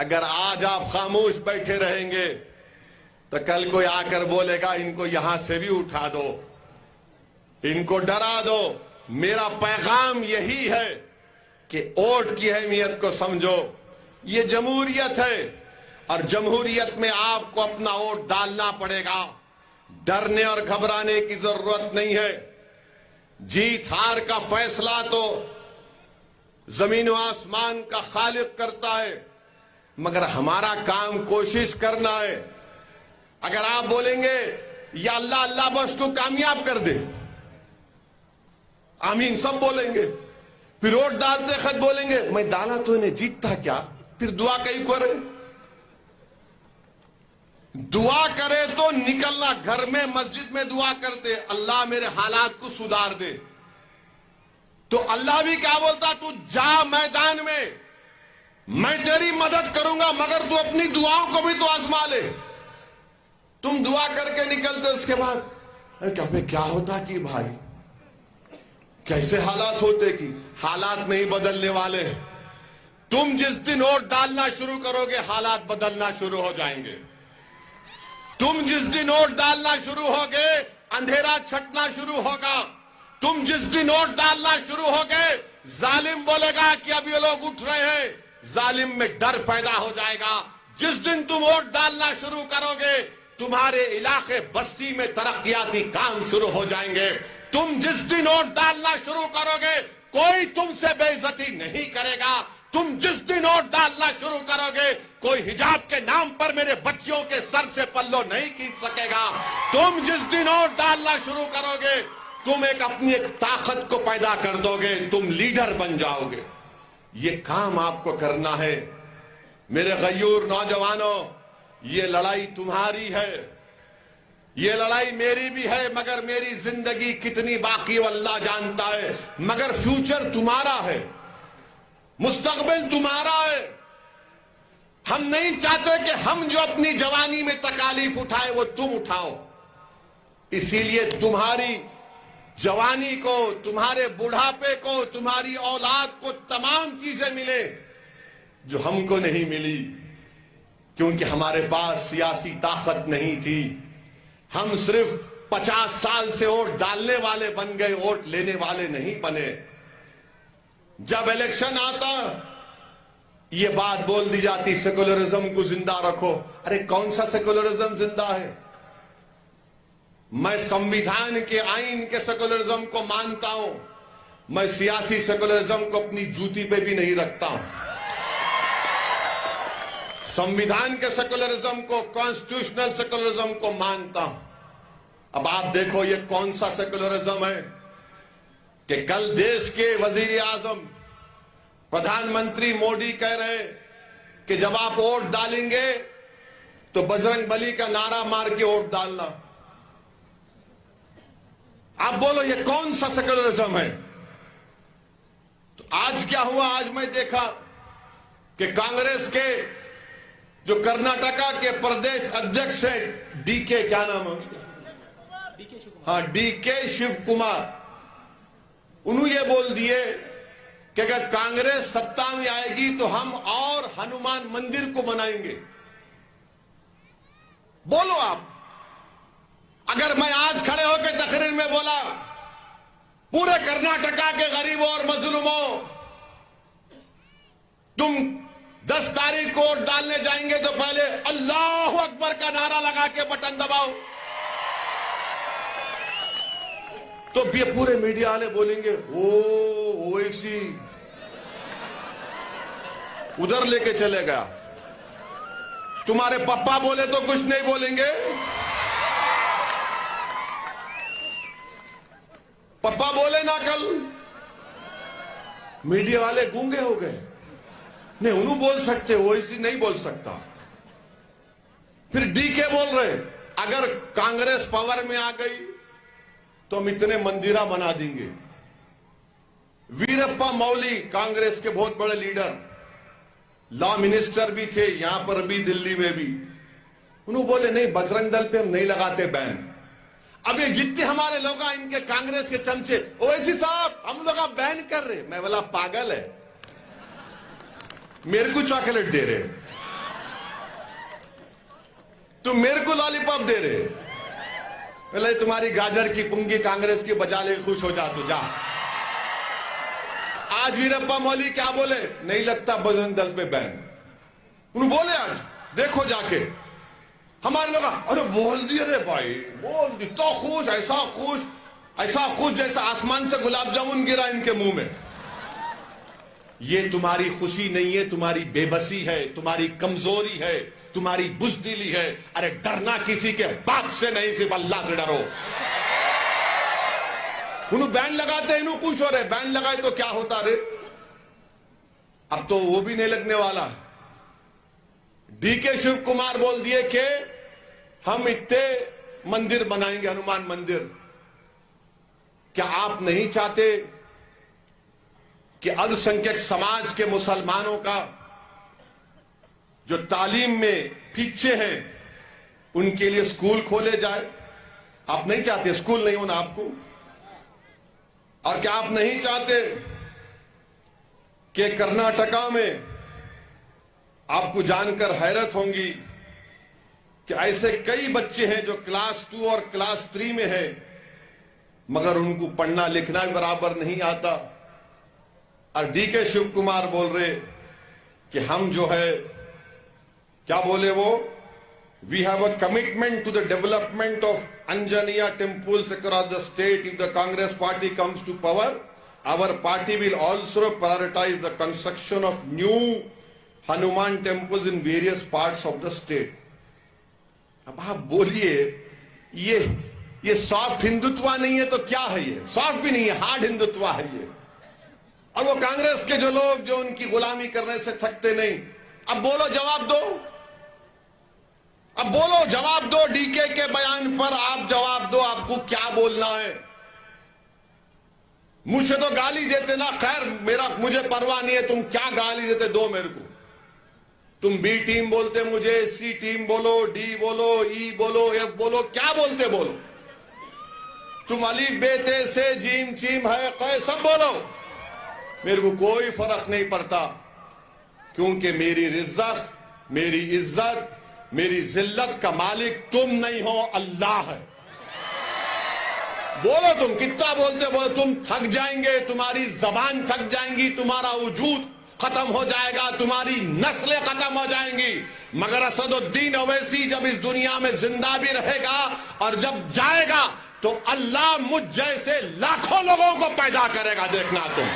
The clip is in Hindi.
अगर आज आप खामोश बैठे रहेंगे तो कल कोई आकर बोलेगा इनको यहां से भी उठा दो, इनको डरा दो। मेरा पैगाम यही है कि वोट की अहमियत को समझो। ये जमहूरियत है और जमहूरियत में आपको अपना वोट डालना पड़ेगा। डरने और घबराने की जरूरत नहीं है। जीत हार का फैसला तो जमीन व आसमान का खालिक करता है, मगर हमारा काम कोशिश करना है। अगर आप बोलेंगे या अल्लाह अल्लाह बस को कामयाब कर दे, आमीन सब बोलेंगे, फिर वोट डालते खत बोलेंगे मैं डाला तो इन्हें जीतता क्या, फिर दुआ कहीं करे। दुआ करे तो निकलना, घर में मस्जिद में दुआ करते अल्लाह मेरे हालात को सुधार दे, तो अल्लाह भी क्या बोलता, तू जा मैदान में, मैं तेरी मदद करूंगा, मगर तू अपनी दुआओं को भी तो आजमा ले। तुम दुआ करके निकलते, उसके बाद क्या होता कि भाई कैसे हालात होते कि हालात नहीं बदलने वाले। तुम जिस दिन वोट डालना शुरू करोगे हालात बदलना शुरू हो जाएंगे। तुम जिस दिन वोट डालना शुरू होगे अंधेरा छटना शुरू होगा। तुम जिस दिन वोट डालना शुरू होगे जालिम बोलेगा कि अब ये लोग उठ रहे हैं, जालिम में डर पैदा हो जाएगा। जिस दिन तुम वोट डालना शुरू करोगे तुम्हारे इलाके बस्ती में तरक्कियाती काम शुरू हो जाएंगे। तुम जिस दिन वोट डालना शुरू करोगे कोई तुमसे बेइज्जती नहीं करेगा। तुम जिस दिन वोट डालना शुरू करोगे कोई हिजाब के नाम पर मेरे बच्चियों के सर से पल्लो नहीं खींच सकेगा। तुम जिस दिन वोट डालना शुरू करोगे तुम अपनी एक ताकत को पैदा कर दोगे, तुम लीडर बन जाओगे। ये काम आपको करना है मेरे गयूर नौजवानों। ये लड़ाई तुम्हारी है, ये लड़ाई मेरी भी है, मगर मेरी जिंदगी कितनी बाकी अल्लाह जानता है। मगर फ्यूचर तुम्हारा है, मुस्तकबिल तुम्हारा है। हम नहीं चाहते कि हम जो अपनी जवानी में तकालीफ उठाए वो तुम उठाओ। इसीलिए तुम्हारी जवानी को, तुम्हारे बुढ़ापे को, तुम्हारी औलाद को तमाम चीजें मिले जो हमको नहीं मिली, क्योंकि हमारे पास सियासी ताकत नहीं थी। हम सिर्फ 50 साल से वोट डालने वाले बन गए, वोट लेने वाले नहीं बने। जब इलेक्शन आता ये बात बोल दी जाती सेकुलरिज्म को जिंदा रखो। अरे कौन सा सेकुलरिज्म जिंदा है? मैं संविधान के आईन के सेकुलरिज्म को मानता हूं, मैं सियासी सेकुलरिज्म को अपनी जूती पे भी नहीं रखता हूं। संविधान के सेकुलरिज्म को, कॉन्स्टिट्यूशनल सेकुलरिज्म को मानता हूं। अब आप देखो ये कौन सा सेकुलरिज्म है कि कल देश के वजीर आजम प्रधानमंत्री मोदी कह रहे कि जब आप वोट डालेंगे तो बजरंग बली का नारा मार के वोट डालना। आप बोलो ये कौन सा सेकुलरिज्म है? तो आज क्या हुआ? आज मैं देखा कि कांग्रेस के जो कर्नाटका के प्रदेश अध्यक्ष है डीके, क्या नाम है? हाँ, डीके शिव कुमार, उन्होंने ये बोल दिए कि अगर कांग्रेस सत्ता में आएगी तो हम और हनुमान मंदिर को बनाएंगे। बोलो आप, अगर मैं आज खड़े होकर तकरीर में बोला पूरे कर्नाटका के गरीबों और मजलूमों तुम 10 तारीख को वोट डालने जाएंगे तो पहले अल्लाह अकबर का नारा लगा के बटन दबाओ, तो ये पूरे मीडिया वाले बोलेंगे ओ ओवैसी उधर लेके चले गया। तुम्हारे पप्पा बोले तो कुछ नहीं बोलेंगे, पप्पा बोले ना कल, मीडिया वाले गूंगे हो गए। नहीं उन्होंने बोल सकते, ओवैसी नहीं बोल सकता। फिर डीके बोल रहे अगर कांग्रेस पावर में आ गई तो हम इतने मंदिरा बना देंगे। वीरप्पा मौली कांग्रेस के बहुत बड़े लीडर, लॉ मिनिस्टर भी थे यहां पर भी, दिल्ली में भी, उन्होंने बोले नहीं बजरंग दल पे हम नहीं लगाते बैन। अब ये जितने हमारे लोग इनके कांग्रेस के चमचे ओवैसी साहब हम लोग बैन कर रहे। मैं बोला पागल है, मेरे को चॉकलेट दे रहे। तुम मेरे को लॉलीपॉप दे रहे। पहले तुम्हारी गाजर की पुंगी कांग्रेस की बजा ले, खुश हो जा तू, जा। आज वीरप्पा मोइली क्या बोले, नहीं लगता बजरंग दल पे बैन। उन्होंने बोले आज देखो जाके, हमारे लोग अरे बोल दिए रे भाई, बोल दी तो खुश, ऐसा खुश जैसा आसमान से गुलाब जामुन गिरा इनके मुंह में। ये तुम्हारी खुशी नहीं है, तुम्हारी बेबसी है, तुम्हारी कमजोरी है, तुम्हारी बुज़दिली है। अरे डरना किसी के बाप से नहीं, सिर्फ अल्लाह से डरो। उन्होंने बैन लगाते हैं, इन्हों खुश हो रहे, बैन लगाए तो क्या होता रे। अब तो वो भी नहीं लगने वाला। डीके शिव कुमार बोल दिए कि हम इतने मंदिर बनाएंगे, हनुमान मंदिर। क्या आप नहीं चाहते कि अल्पसंख्यक समाज के मुसलमानों का जो तालीम में पीछे हैं उनके लिए स्कूल खोले जाए? आप नहीं चाहते स्कूल नहीं होना आपको? और क्या आप नहीं चाहते कि कर्नाटका में, आपको जानकर हैरत होंगी कि ऐसे कई बच्चे हैं जो क्लास 2 और क्लास 3 में हैं, मगर उनको पढ़ना लिखना भी बराबर नहीं आता। और डीके शिव कुमार बोल रहे कि हम जो है, क्या बोले वो, we have a commitment to the development of Anjaneya temples across the state. If the Congress party comes to power, our party will also prioritize the construction of new Hanuman temples in various parts of the state. अब आप बोलिए, ये सॉफ्ट हिंदुत्व नहीं है तो क्या है? ये सॉफ्ट भी नहीं है, हार्ड हिंदुत्व है ये। और वो कांग्रेस के जो लोग जो उनकी गुलामी करने से थकते नहीं, अब बोलो जवाब दो, अब बोलो जवाब दो। डीके के बयान पर आप जवाब दो, आपको क्या बोलना है? मुझे तो गाली देते ना, खैर मुझे परवाह नहीं है, तुम क्या गाली देते दो मेरे को। तुम बी टीम बोलते मुझे, सी टीम बोलो, डी बोलो, ई बोलो, एफ बोलो, क्या बोलते बोलो। तुम अलीफ बे ते से जीम चीम है कै सब बोलो, मेरे को कोई फर्क नहीं पड़ता, क्योंकि मेरी रिज़्क़, मेरी इज्जत, मेरी जिल्लत का मालिक तुम नहीं हो, अल्लाह है। बोलो तुम कितना बोलते बोलो, तुम थक जाएंगे, तुम्हारी जबान थक जाएंगी, तुम्हारा वजूद खत्म हो जाएगा, तुम्हारी नस्लें खत्म हो जाएंगी, मगर असदुद्दीन ओवैसी जब इस दुनिया में जिंदा भी रहेगा और जब जाएगा तो अल्लाह मुझ जैसे लाखों लोगों को पैदा करेगा, देखना तुम।